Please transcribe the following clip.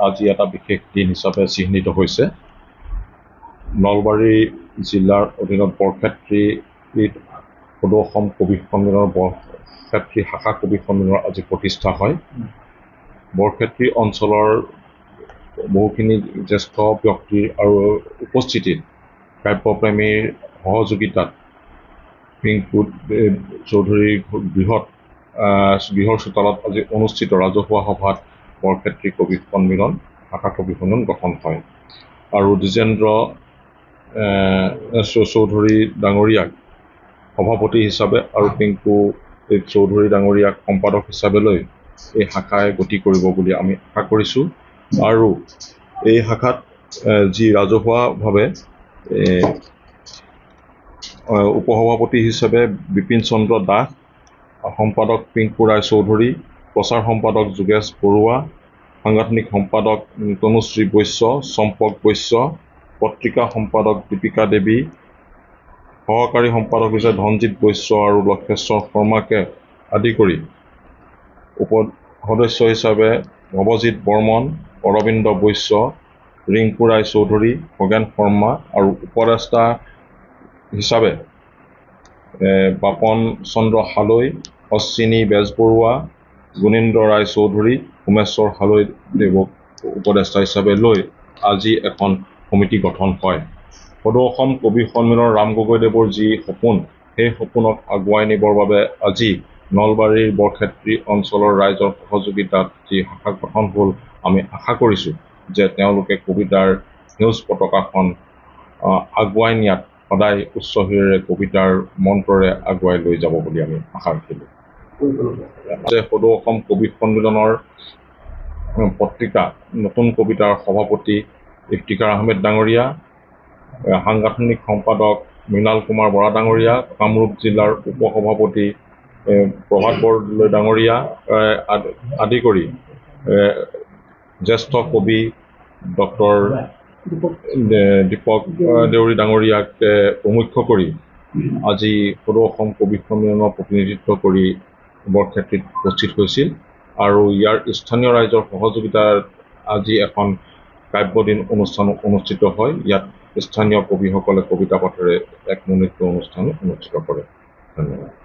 আজি এটা বিশেষ দিন হিচাপে চিহ্নিত হৈছে। নলবাৰী জিলাৰ অধীনত বৰক্ষেত্ৰীত সদৌ অসম কবি সন্মিলনৰ বৰক্ষেত্ৰী শাখা কবি সন্মিলনৰ আজি প্ৰতিষ্ঠা হয়। বৰক্ষেত্ৰী অঞ্চলৰ বহুখিনি জ্যেষ্ঠ ব্যক্তিৰ আৰু উপস্থিতিত কাব্যপ্ৰেমীৰ সহযোগিতাত পিংকু চৌধুৰীৰ গৃহৰ চোতালত আজি অনুষ্ঠিত ৰাজহুৱা সভাত বৰক্ষেত্ৰী কবি সন্মিলন শাখা কবি সন্মিলন গঠন হয় আৰু দ্বিজেন্দ্ৰ চৌধুৰী ডাঙৰীয়াক সভাপতি হিচাপে আৰু পিংকু চৌধুৰী ডাঙৰীয়াক সম্পাদক হিচাপে লৈ এই শাখাই গতি কৰিব বুলি আমি আশা কৰিছোঁ। আৰু এই শাখাত যি ৰাজহুৱাভাৱে উপসভাপতি হিচাপে বিপিন চন্দ্ৰ দাস, সম্পাদক পিংকু ৰায় চৌধুৰী, প্ৰচাৰ সম্পাদক যোগেশ বৰুৱা, সাংগঠনিক সম্পাদক তনুশ্ৰী বৈশ্য, চম্পক বৈশ্য, পত্ৰিকা সম্পাদক দীপিকা দেৱী, সহকাৰী সম্পাদক হিচাপে ধনজিৎ বৈশ্য আৰু লক্ষেশ্বৰ শৰ্মাকে আদি কৰি সদস্য হিচাপে ভৱজিৎ বৰ্মন, অৰবিন্দ বৈশ্য, ৰিংকু ৰায় চৌধুৰী, খগেন শৰ্মা আৰু উপদেষ্টা হিচাপে বাপন চন্দ্ৰ হালৈ, অশ্বিনী বেজবৰুৱা, গুণেন্দ্ৰ ৰায় চৌধুৰী, উমেশ্বৰ হালৈ দেৱক উপদেষ্টা হিচাপে লৈ আজি এখন সমিতি গঠন হয়। সদৌ অসম কবি সন্মিলনৰ ৰাম গগৈদেৱৰ যি সপোন, সেই সপোনক আগুৱাই নিবৰ বাবে আজি নলবাৰীৰ বৰক্ষেত্ৰী অঞ্চলৰ ৰাইজৰ সহযোগিতাত যি শাখা গঠন হ'ল, আমি আশা কৰিছোঁ যে তেওঁলোকে কবিতাৰ সেউজ পতাকাখন আগুৱাই নিয়াত সদায় উচ্চ শিৰেৰে কবিতাৰ মন্ত্ৰৰে আগুৱাই লৈ যাব বুলি আমি আশা ৰাখিলোঁ। সদৌ অসম কবি সন্মিলনৰ পত্ৰিকা নতুন কবিতাৰ সভাপতি ইফতিকাৰ আহমেদ ডাঙৰীয়া, সাংগঠনিক সম্পাদক মৃণাল কুমাৰ বৰা ডাঙৰীয়া, কামৰূপ জিলাৰ উপসভাপতি প্ৰভাত বৰদলৈ ডাঙৰীয়া আদি কৰি জ্যেষ্ঠ কবি ডক্টৰ দীপক দেউৰী ডাঙৰীয়াক প্ৰমুখ্য কৰি আজি সদৌ অসম কবি সন্মিলনৰ প্ৰতিনিধিত্ব কৰি বৰক্ষেত্ৰীত উপস্থিত হৈছিল আৰু ইয়াৰ স্থানীয় ৰাইজৰ সহযোগিতাত আজি এখন কাব্যদিন অনুষ্ঠান অনুষ্ঠিত হয়। ইয়াত স্থানীয় কবিসকলে কবিতা পাঠেৰে এক মনোনীত অনুষ্ঠান অনুষ্ঠিত কৰে। ধন্যবাদ।